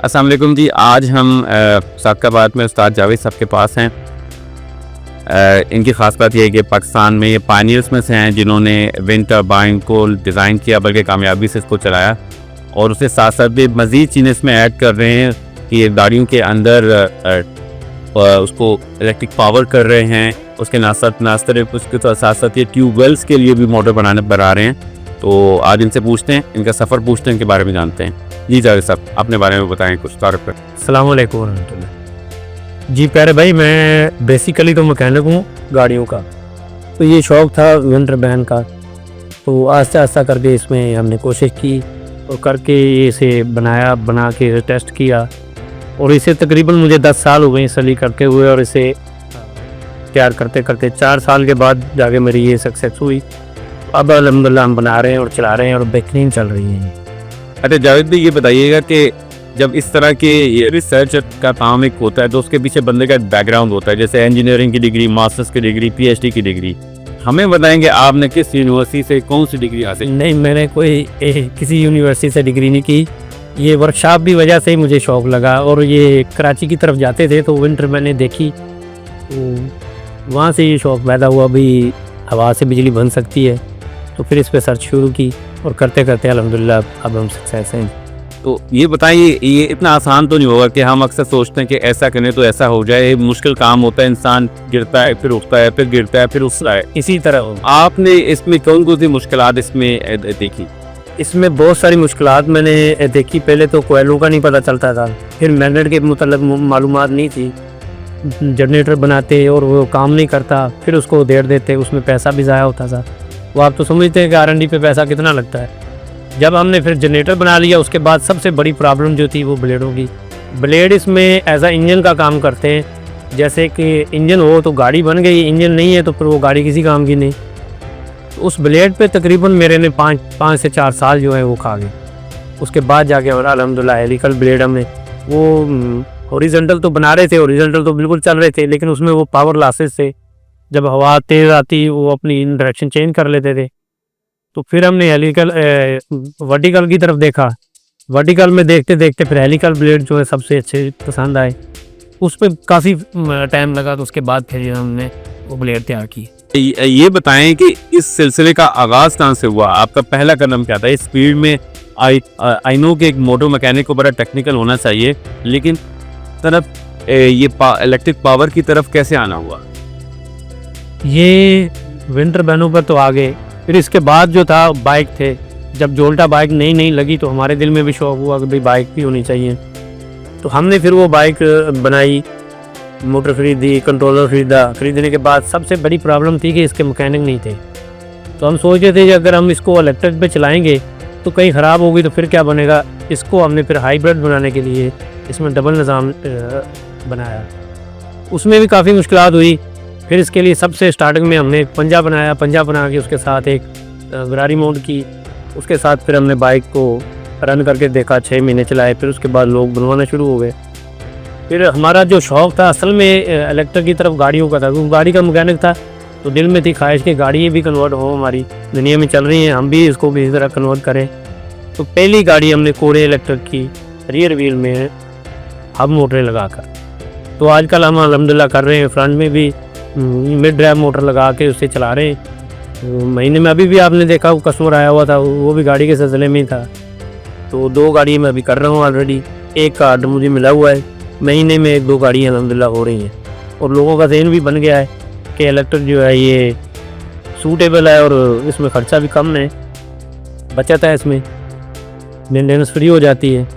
अस्सलाम वालेकुम जी। आज हम सादकाबाद में उस्ताद जावेद साहब के पास हैं। इनकी ख़ास बात यह है कि पाकिस्तान में ये पायनियर्स में से हैं जिन्होंने विंड टरबाइन को डिज़ाइन किया, बल्कि कामयाबी से इसको चलाया, और उसके साथ साथ भी मज़ीद चीज़ें इसमें ऐड कर रहे हैं कि ये गाड़ियों के अंदर उसको इलेक्ट्रिक पावर कर रहे हैं। उसके उसके साथ साथ ये ट्यूबवेल्स के लिए भी मोटर बना रहे हैं। तो आज इनसे पूछते हैं, इनका सफ़र पूछते हैं, इनके बारे में जानते हैं। जी जावेद साहब, अपने बारे में बताएं कुछ तारुफ पर। अस्सलाम वालेकुम रहमतुल्लाह। जी प्यारे भाई, मैं बेसिकली तो मैकेनिक हूँ गाड़ियों का। तो ये शौक़ था विंड टरबाइन का, तो आस्ता आस्ता करके इसमें हमने कोशिश की और करके इसे बना के टेस्ट किया, और इसे तकरीबन मुझे 10 साल हो गए सली करते हुए, और इसे तैयार करते करते 4 साल के बाद जाके मेरी ये सक्सेस हुई। अब अल्हम्दुलिल्लाह हम बना रहे हैं और चला रहे हैं और बेहतरीन चल रही हैं। अच्छा जावेद भाई, ये बताइएगा कि जब इस तरह के ये रिसर्च का काम एक होता है तो उसके पीछे बंदे का बैकग्राउंड होता है, जैसे इंजीनियरिंग की डिग्री, मास्टर्स की डिग्री, पीएचडी की डिग्री। हमें बताएंगे आपने किस यूनिवर्सिटी से कौन सी डिग्री हासिल? नहीं, मैंने किसी यूनिवर्सिटी से डिग्री नहीं की। ये वर्कशॉप की वजह से ही मुझे शौक़ लगा, और ये कराची की तरफ जाते थे तो विंटर मैंने देखी, तो वहाँ से ये शौक़ पैदा हुआ भी हवा से बिजली बन सकती है। तो फिर इस पर सर्च शुरू की और करते करते अल्हम्दुलिल्लाह अब हम सक्सेस हैं। तो ये बताइए, ये इतना आसान तो नहीं होगा कि हम अक्सर सोचते हैं कि ऐसा करें तो ऐसा हो जाए। मुश्किल काम होता है, इंसान गिरता है फिर उठता है, फिर गिरता है फिर उठता है। इसी तरह आपने इसमें कौन कौन सी मुश्किलात इसमें देखी? इसमें बहुत सारी मुश्किलात मैंने देखी। पहले तो कोयलों का नहीं पता चलता था, फिर मैग्नेट के मतलब मालूमात नहीं थी। जनरेटर बनाते और वो काम नहीं करता, फिर उसको देर देते, उसमें पैसा भी ज़ाया होता था। वो आप तो समझते हैं कि R&D पे पैसा कितना लगता है। जब हमने फिर जनरेटर बना लिया, उसके बाद सबसे बड़ी प्रॉब्लम जो थी वो ब्लेडों की। ब्लेड इसमें एज आ इंजन का काम करते हैं। जैसे कि इंजन हो तो गाड़ी बन गई, इंजन नहीं है तो फिर वो गाड़ी किसी काम की नहीं। तो उस ब्लेड पे तकरीबन मेरे ने 5 से 4 साल जो है वो खा गए। उसके बाद जाके और अल्हम्दुलिल्लाह हेलिकल ब्लेड हमने वो हॉरिजॉन्टल तो बना रहे थे, हॉरिजॉन्टल तो बिल्कुल चल रहे थे, लेकिन उसमें वो पावर लॉसेस थे। जब हवा तेज़ आती वो अपनी डायरेक्शन चेंज कर लेते थे। तो फिर हमने हेलिकल वर्टिकल की तरफ देखा। वर्टिकल में देखते देखते फिर हेलिकल ब्लेड जो है सबसे अच्छे पसंद आए। उस पर काफ़ी टाइम लगा, तो उसके बाद फिर हमने वो ब्लेड तैयार की। ये बताएं कि इस सिलसिले का आगाज़ कहाँ से हुआ? आपका पहला कदम क्या था इस फील्ड में? आई नो कि एक मोटर मैकेनिक को बड़ा टेक्निकल होना चाहिए, लेकिन तरफ ये इलेक्ट्रिक पावर की तरफ कैसे आना हुआ? ये विंड टरबाइनों पर तो आ गए। फिर इसके बाद जो था बाइक थे। जब जोल्टा बाइक नई लगी तो हमारे दिल में भी शौक़ हुआ कि भाई बाइक भी होनी चाहिए। तो हमने फिर वो बाइक बनाई, मोटर खरीदी, कंट्रोलर खरीदा। खरीदने के बाद सबसे बड़ी प्रॉब्लम थी कि इसके मैकेनिक नहीं थे। तो हम सोच रहे थे कि अगर हम इसको इलेक्ट्रिक पे चलाएंगे तो कहीं ख़राब होगी तो फिर क्या बनेगा। इसको हमने फिर हाइब्रिड बनाने के लिए इसमें डबल निज़ाम बनाया। उसमें भी काफ़ी मुश्किलात हुई। फिर इसके लिए सबसे स्टार्टिंग में हमने पंजा बनाया। पंजा बना के उसके साथ एक गरारी माउंट की। उसके साथ फिर हमने बाइक को रन करके देखा, 6 महीने चलाए। फिर उसके बाद लोग बनवाना शुरू हो गए। फिर हमारा जो शौक़ था असल में इलेक्ट्रिक की तरफ गाड़ियों का था, क्योंकि गाड़ी का मैकेनिक था, तो दिल में थी ख्वाहिश कि गाड़ी भी कन्वर्ट हो, हमारी दुनिया में चल रही हैं, हम भी इसको भी इस तरह कन्वर्ट करें। तो पहली गाड़ी हमने कोरे इलेक्ट्रिक की, रियर व्हील में हब मोटरें लगा कर। तो आजकल हम अल्हम्दुलिल्लाह कर रहे हैं, फ्रंट में भी मिड ड्राइव मोटर लगा के उससे चला रहे हैं। महीने में अभी भी आपने देखा वो कस्टमर आया हुआ था, वो भी गाड़ी के सिलसिले में ही था। तो 2 गाड़ी मैं अभी कर रहा हूँ ऑलरेडी। एक का ऑर्डर मुझे मिला हुआ है, महीने में 1-2 गाड़ियाँ अल्हम्दुलिल्लाह हो रही हैं। और लोगों का ज़हन भी बन गया है कि इलेक्ट्रिक जो है ये सूटेबल है और इसमें ख़र्चा भी कम है, बचत है, इसमें मेंटेनेंस फ्री हो जाती है।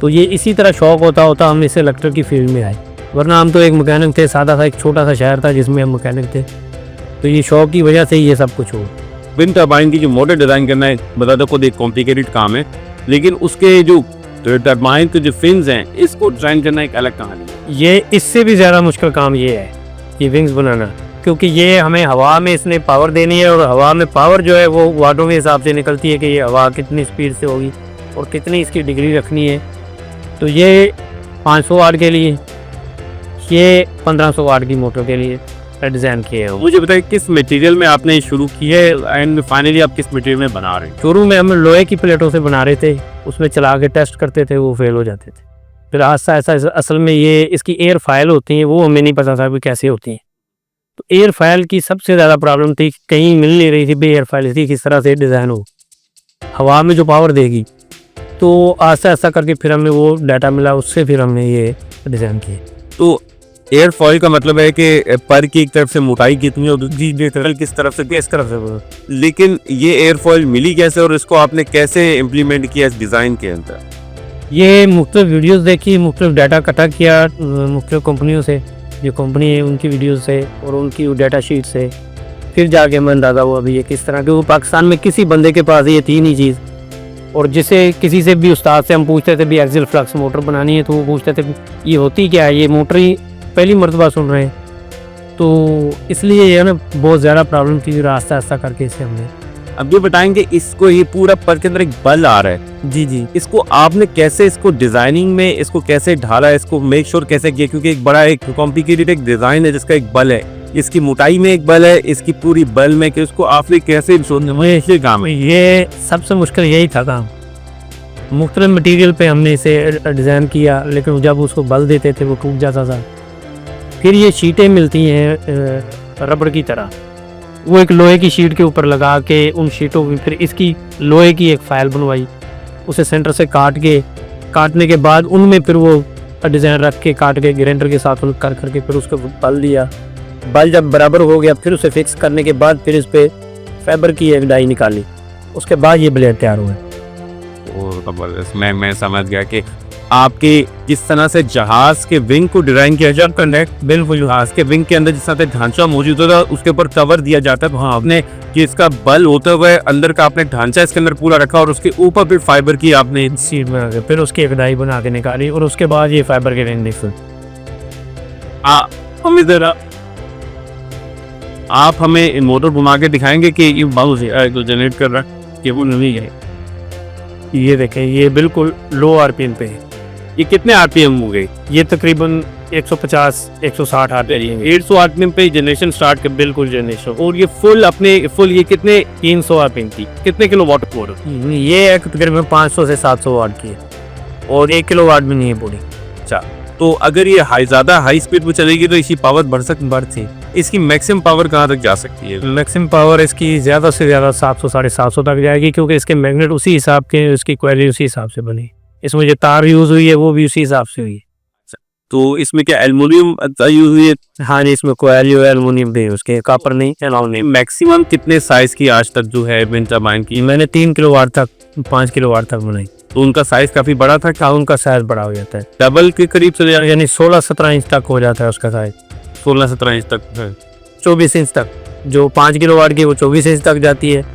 तो ये इसी तरह शौक़ होता हम इस इलेक्ट्रिक की फील्ड में आए, वरना हम तो एक मैकेनिक थे, सादा सा एक छोटा सा शहर था जिसमें हम मैकेनिक थे। तो ये शौक़ की वजह से ही ये सब कुछ हो। विंड टरबाइन की जो मोटर डिज़ाइन करना है, बता दो, खुद एक कॉम्प्लिकेटेड काम है, लेकिन उसके जो टरबाइन के जो फिन्स हैं इसको डिज़ाइन करना एक अलग कहानी है। ये इससे भी ज़्यादा मुश्किल काम ये है, ये विंग्स बनाना, क्योंकि ये हमें हवा में इसने पावर देनी है, और हवा में पावर जो है वो वाटों के हिसाब से निकलती है कि ये हवा कितनी स्पीड से होगी और कितनी इसकी डिग्री रखनी है। तो ये 500 वाट के लिए, ये 1500 वाट की मोटर के लिए डिज़ाइन किए हैं। मुझे बताइए किस मटेरियल में आपने शुरू की है एंड फाइनली आप किस मटेरियल में बना रहे हैं? शुरू में हम लोहे की प्लेटों से बना रहे थे, उसमें चला के टेस्ट करते थे, वो फेल हो जाते थे। फिर आस्ता आस्ता असल में ये इसकी एयर फाइल होती हैं, वो हमें नहीं पता था कि कैसे होती हैं। तो एयर फाइल की सबसे ज़्यादा प्रॉब्लम थी, कहीं मिल नहीं रही थी भाई एयर फाइल इसकी किस तरह से डिज़ाइन हो, हवा में जो पावर देगी। तो आस्ता आस्ता करके फिर हमें वो डाटा मिला, उससे फिर हमने ये डिज़ाइन किए। तो एयर फॉइल का मतलब है कि पर की एक तरफ से मोटाई कितनी और दूसरी तरफ किस तरफ से इस तरफ से लेकिन ये एयर फॉइल मिली कैसे और इसको आपने कैसे इम्प्लीमेंट किया इस डिज़ाइन के अंदर? ये मुख्तलिफ वीडियोस देखी, मुख्तलिफ डाटा इकट्ठा किया मुख्तलिफ कंपनियों से, जो कंपनी है उनकी वीडियोस से और उनकी डाटा शीट से, फिर जाके मैं अंदाज़ा हुआ अभी ये किस तरह के। वो पाकिस्तान में किसी बंदे के पास ये थी नहीं चीज़, और जिसे किसी से भी उस्ताद से हम पूछते थे भी एक्सियल फ्लक्स मोटर बनानी है, तो वो पूछते थे ये होती क्या है, ये मोटर ही पहली मरतबा सुन रहे हैं। तो इसलिए ये ना बहुत ज़्यादा प्रॉब्लम थी, रास्ता आस्ता करके इसे हमने। अब ये बताएंगे इसको, ये पूरा पर के अंदर एक बल आ रहा है जी, इसको आपने कैसे इसको डिजाइनिंग में इसको कैसे ढाला, इसको मेक श्योर कैसे किया, क्योंकि एक बड़ा एक कॉम्प्लिकेटेड एक डिजाइन है जिसका एक बल है, इसकी मोटाई में एक बल है, इसकी पूरी बल में कि उसको आपने कैसे सोचने काम है। ये सबसे मुश्किल यही था काम। मुख्तलिफ मटीरियल पे हमने इसे डिज़ाइन किया, लेकिन जब उसको बल देते थे वो टूट जाता था। फिर ये शीटें मिलती हैं रबड़ की तरह, वो एक लोहे की शीट के ऊपर लगा के उन शीटों में फिर इसकी लोहे की एक फाइल बनवाई, उसे सेंटर से काटने के बाद उनमें फिर वो डिज़ाइन रख के काट के ग्राइंडर के साथ कर करके फिर उसको बल दिया। बल जब बराबर हो गया फिर उसे फिक्स करने के बाद फिर इस पर फाइबर की एक डाई निकाली, उसके बाद ये ब्लेड तैयार हुए। और ज़बरदस्त, मैं समझ गया कि आपके जिस तरह से जहाज के विंग को डिजाइन किया जाता है, बिल्कुल जहाज के विंग के अंदर जिस तरह से ढांचा मौजूद होता है उसके ऊपर कवर दिया जाता है, तो हाँ आपने कि इसका बल होते हुए अंदर का आपने ढांचा इसके अंदर पूरा रखा और उसके ऊपर फिर फाइबर की आपने सीट बना के फिर उसकी एक डाई बना के निकाली और उसके बाद ये फाइबर के रिंग निकल। हम इधर आप हमें इन मोटर घुमा के दिखाएंगे कि ये बाउस जनरेट कर रहा है कि वो नहीं है। ये देखें, ये बिल्कुल लो आरपीएम पे है। ये कितने आरपीएम हो गए? ये तकरीबन 150-160 आरपीएम, 150 आरपीएम पे जनरेशन स्टार्ट कर, बिल्कुल जनरेशन। और ये फुल ये कितने 300 आरपीएम की, कितने किलो वाट मोटर? ये एक तकरीबन 500 से 700 वाट की है और 1 किलो वाट भी नहीं है पूरी। अच्छा, तो अगर ये ज़्यादा हाई स्पीड पे चलेगी तो इसकी पावर बढ़ती, इसकी मैक्सिमम पावर कहाँ तक जा सकती है? मैक्सिमम पावर इसकी ज़्यादा से ज़्यादा 700-750 तक जाएगी, क्योंकि इसके मैग्नेट उसी हिसाब के, उसकी क्वालिटी उसी हिसाब से बनी। इसमें जो तार यूज़ हुई है वो भी उसी हिसाब से हुई है। तो इसमें क्या एल्युमिनियम यूज़ हुई है? हाँ जी, इसमें कोयल जो है एल्युमिनियम भी उसके, कॉपर नहीं, एल्युमिनियम। मैक्सिमम कितने साइज की आज तक जो है विंड टरबाइन की? मैंने 3 किलो वाट तक, 5 किलो वाट तक बनाई। तो उनका साइज काफी बड़ा था? क्या उनका साइज बड़ा हो जाता है, डबल के करीब चले जाता है, यानी 16-17 इंच तक हो जाता है उसका साइज। 16-17 इंच तक है, 24 इंच तक। जो 5 किलो वाट की वो 24 इंच तक जाती है,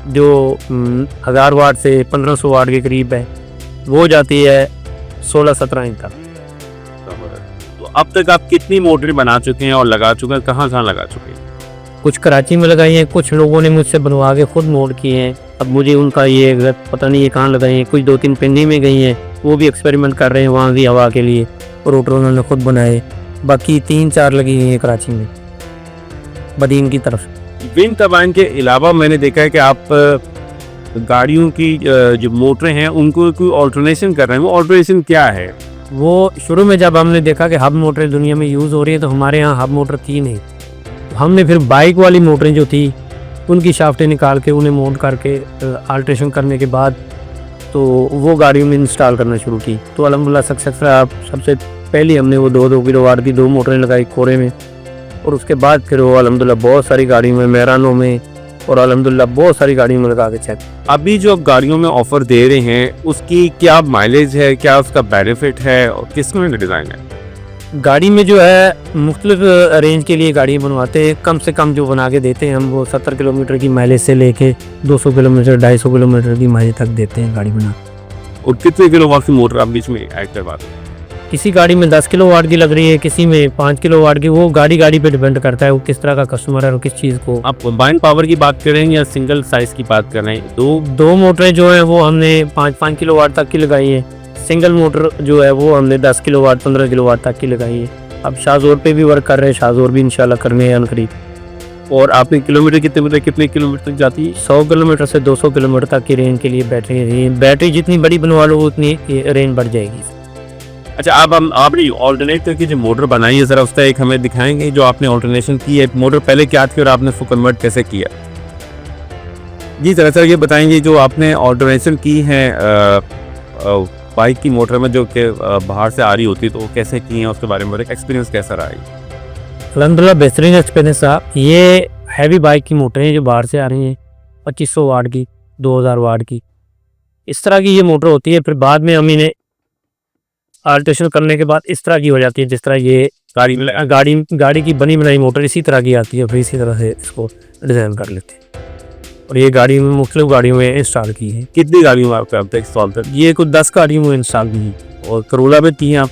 जो 1000 वाट से 1500 वाट के करीब है वो जाती है 16-17 इंच तक। तो अब तक आप कितनी मोटरें बना चुके हैं और लगा चुके हैं, कहाँ लगा चुके हैं? कुछ कराची में लगाई हैं, कुछ लोगों ने मुझसे बनवा के खुद मोड किए हैं। अब मुझे उनका ये पता नहीं ये कहाँ लगाई हैं, कुछ 2-3 पिंडी में गई हैं, वो भी एक्सपेरिमेंट कर रहे हैं वहाँ की हवा के लिए, रोटर उन्होंने खुद बनाए। बाकी 3-4 लगी हुई हैं कराची में बदीन की तरफ। विंड टरबाइन के अलावा मैंने देखा है कि आप गाड़ियों की जो मोटरें हैं उनको कोई ऑल्टरनेशन कर रहे हैं, वो ऑल्टरनेशन क्या है? वो शुरू में जब हमने देखा कि हब मोटरें दुनिया में यूज़ हो रही हैं, तो हमारे यहाँ हब मोटर थी नहीं, तो हमने फिर बाइक वाली मोटरें जो थी उनकी शाफ्टें निकाल के उन्हें मोड करके अल्ट्रेशन करने के बाद तो वो गाड़ियों में इंस्टॉल करना शुरू की। तो अल्हम्दुलिल्लाह सक्सेस रहा। सबसे पहले हमने वो 2-2 किलो वाट की 2 मोटरें लगाई कोरे में, और उसके बाद फिर वो अल्हम्दुलिल्लाह बहुत सारी गाड़ियों में, मेहरानों में और अल्हम्दुलिल्लाह बहुत सारी गाड़ियों में लगा के चेक। अभी जो आप गाड़ियों में ऑफर दे रहे हैं उसकी क्या माइलेज है, क्या उसका बेनिफिट है और किस तरह का डिज़ाइन है? गाड़ी में जो है मुख्तलिफ रेंज के लिए गाड़ी बनवाते हैं। कम से कम जो बना के देते हैं हम वो 70 किलोमीटर की माइलेज से लेके 200 किलोमीटर 250 किलोमीटर की माइलेज तक देते हैं गाड़ी बना। और कितने किलो वाट की मोटर आप बीच में ऐड करवाते हैं? किसी गाड़ी में 10 किलो वाट की लग रही है, किसी में 5 किलो वाट की, वो गाड़ी पे डिपेंड करता है वो किस तरह का कस्टमर है और किस चीज़ को। आप कंबाइंड पावर की बात कर रहे हैं या सिंगल साइज की बात कर रहे हैं? दो मोटरें जो हैं वो हमने 5-5 किलो वाट तक की लगाई हैं। सिंगल मोटर जो है वो हमने 10 किलो वाट 15 किलो वाट तक की लगाई है। अब शाहजोर पे भी वर्क कर रहे हैं, शाहजोर भी इंशाल्लाह करने हैं अनकरीब। और आपने किलोमीटर कितने किलोमीटर तक जाती है? 100 किलोमीटर से 200 किलोमीटर तक की रेंज के लिए बैटरी जितनी बड़ी बनवा लो उतनी रेंज बढ़ जाएगी। अच्छा, अब हम आपने ऑल्टरनेटर की जो मोटर बनाई है, ज़रा उसका एक हमें दिखाएंगे जो आपने ऑल्टरनेशन की है। मोटर पहले क्या थी और आपने उसको कन्वर्ट कैसे किया? जी सर, ये बताएंगे जो आपने ऑल्टरनेशन की है बाइक की मोटर में जो कि बाहर से आ रही होती तो वो कैसे की है, उसके बारे में एक्सपीरियंस कैसा रहा है? अलहमदिल्ला बेहतरीन एक्सपीरियंस था। ये हैवी बाइक की मोटरें हैं जो बाहर से आ रही हैं, 2500 वाट की, 2000 वाट की, इस तरह की ये मोटर होती है। फिर बाद में हम इन्हें अल्ट्रेशन करने के बाद इस तरह की हो जाती है जिस तरह ये गाड़ी की बनी बनाई मोटर इसी तरह की आती है। फिर इसी तरह से इसको डिज़ाइन कर लेते हैं और ये गाड़ी में मुख्तलिफ गाड़ियों में इंस्टॉल की है। कितनी गाड़ियों में आपका अब तक इंस्टॉल कर? ये कुछ 10 गाड़ियों में इंस्टॉल की है। और करोला में की हैं आप?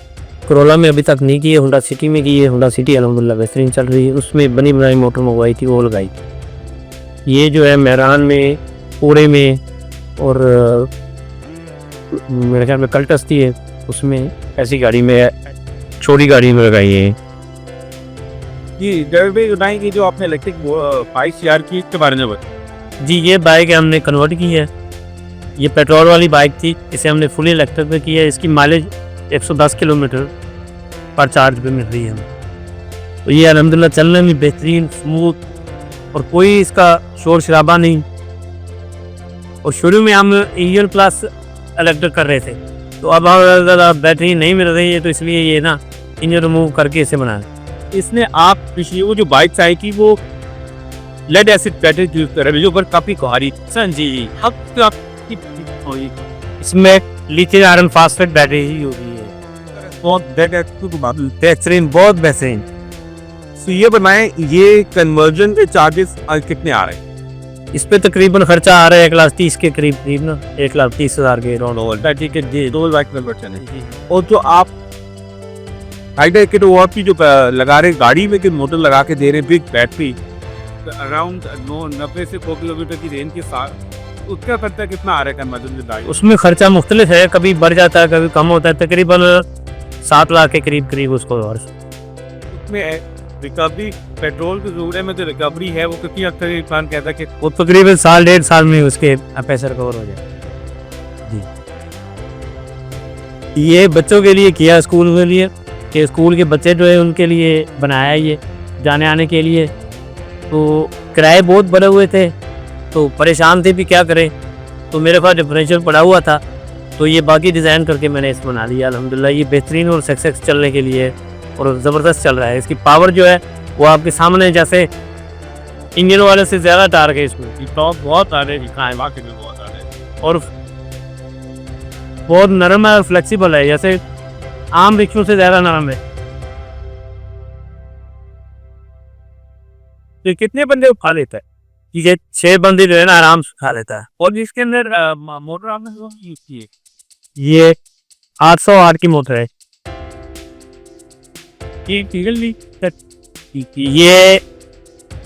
करोला में अभी तक नहीं की है, होंडा सिटी में की है। होंडा सिटी अलहमदिल्ला बेहतरीन चल रही है, उसमें बनी बनाई मोटर मंगवाई थी, वो लगाई थी। ये जो है मेहरान में, पूरे में और मेरे ख्याल में कल्टस थी है, उसमें ऐसी गाड़ी में, छोटी गाड़ी में लगाई है। जी ड्राइवर भाई बताएंगे जो आपने इलेक्ट्रिक बाइक तैयार की इसके बारे में बताएं। जी ये बाइक हमने कन्वर्ट की है। ये पेट्रोल वाली बाइक थी, इसे हमने फुली इलेक्ट्रिक में की है। इसकी माइलेज 110 किलोमीटर पर चार्ज पे मिल रही है हमें। तो ये अलहमदिल्ला चलने में बेहतरीन, स्मूथ और कोई इसका शोर शराबा नहीं। और शुरू में हम इंजन प्लस इलेक्ट्रिक कर रहे थे, तो अब ज़्यादा बैटरी नहीं मिल रही है, तो इसलिए ये ना इंजन रिमूव करके इसे बनाया। इसने आप पिछली वो जो बाइक आई थी वो लेड एसिड बैटरी यूज कर रहे जो पर काफी भारी थी। जी अब तो आपकी इसमें लिथियम आयरन फास्फेट बैटरी ही होगी है। बहुत बेहतरीन, बहुत बेहतरीन। तो ये बनाएं, ये कन्वर्जन के चार्जेस कितने आ रहे हैं? इस पे तकरीबन खर्चा आ रहा है 1,30,000 के करीब ना, 1,30,000 के राउंड बैटरी के जी दो बाइक कन्वर्जन है। और जो आप हाइड्रा किट वो आपकी जो लगा रहे गाड़ी में कि मोटर लगा के दे रहे हैं बिग बैटरी अराउंड 90 से 100 किलोमीटर की रेंज के साथ, उसका खर्चा कितना आ रहा है कन्वर्जन गाड़ी? उसमें खर्चा मुख्तलिफ है, कभी बढ़ जाता है कभी कम होता है। तकरीबन 7 लाख के करीब उसको। और उसमें रिकवरी पेट्रोल की जरूरत में जो रिकवरी है वो कितनी अक्सर इंसान कहता है कि वो तकरीबन 1.5 साल में उसके पैसे रिकवर हो जाए। जी ये बच्चों के लिए किया, स्कूल के लिए, कि स्कूल के बच्चे जो है उनके लिए बनाया ये जाने आने के लिए। तो किराए बहुत बढ़े हुए थे तो परेशान थे भी क्या करें, तो मेरे पास डिफरेंशियल पड़ा हुआ था, तो ये बाकी डिज़ाइन करके मैंने इस बना लिया। अल्हम्दुलिल्लाह ये बेहतरीन और सक्सेस चलने के लिए और ज़बरदस्त चल रहा है। इसकी पावर जो है वो आपके सामने, जैसे इंजन वाले से ज़्यादा टार्क है इसमें। टॉप बहुत आ रहे हैं, वाकई में बहुत आ रहे हैं और बहुत नरम है और फ्लेक्सिबल है, जैसे आम रिक्शों से ज़्यादा नरम है। तो कितने बंदे उठा लेता है? ये 6 बंदे जो है ना आराम से उठा लेता है। और जिसके अंदर मोटर आपने यूज की है, ये 800 वाट की मोटर है। ये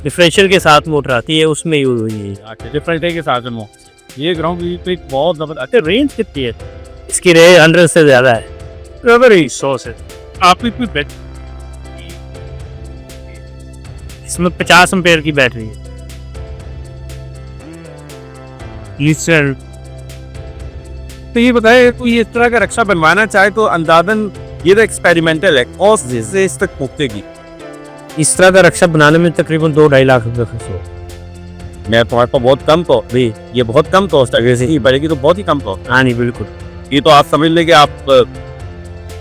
डिफरेंशियल के साथ मोटर आती है, उसमें यूज हुई है। डिफरेंट के साथ में ये ग्राउंड पे बहुत जबरदस्त। अच्छा रेंज कितनी है इसकी? रेंज 100 से ज़्यादा है, 100 से। आपकी कोई इसमें 50 एम्पेयर की बैटरी है। तो ये बताए कोई इस तरह का रक्षा बनवाना चाहे तो अंदाजन ये तो एक्सपेरिमेंटल है, कॉस्ट से इस तक पहुंचेगी? इस तरह का रक्षा बनाने में तकरीबन 2-2.5 लाख रुपए खर्च हो। मैं तुम्हारे पास बहुत कम कॉस्ट भी, ये बहुत कम कॉस्ट है, ही बढ़ेगी तो बहुत ही कम कॉस्ट। हाँ नहीं बिल्कुल, ये तो आप समझ लें कि आप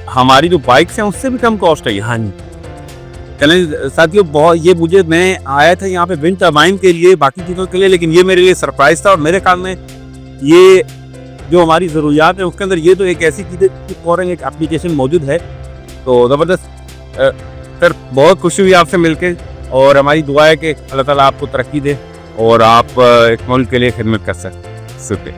हमारी जो बाइक्स हैं उससे भी कम कॉस्ट है। हाँ नहीं चलें साथियों, बहुत ये मुझे, मैं आया था यहाँ पे विंड टर्बाइन के लिए, बाकी चीज़ों के लिए, लेकिन ये मेरे लिए सरप्राइज था। और मेरे ख्याल में ये जो हमारी ज़रूरियात है उसके अंदर ये तो एक ऐसी चीज़ है फॉरन एक एप्लीकेशन मौजूद है। तो ज़बरदस्त सर, बहुत खुशी हुई आपसे मिलके और हमारी दुआ है कि अल्लाह ताला आपको तरक्की दे और आप एक मुल्क के लिए खिदमत कर सकें। शुक्रिया।